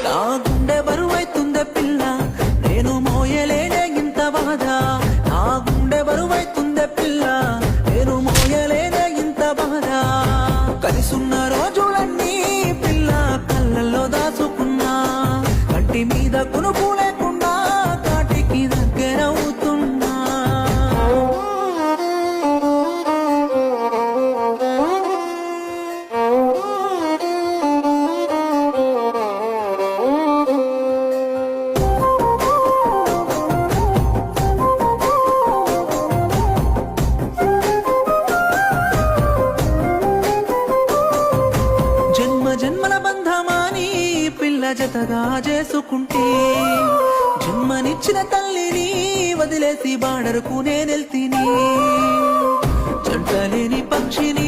నా గుండె బరువైతుందే పిల్ల, నేను మోయలేనే ఇంత బాధ. నా గుండె బరువైతుందే పిల్ల, నేను మోయలేనే ఇంత బాధ. కలిసున్న రోజులన్నీ పిల్ల కళ్ళల్లో దాచుకున్నా, కంటి మీద కునుకు లేకుండా కాటికి దగ్గరవుతున్నా. జన్మల బంధమాని పిల్ల జతగా చేసుకుంటే, జన్మనిచ్చిన తల్లిని వదిలేసి బాడరుకు నేనెల్తిని. జంటలేని పక్షిని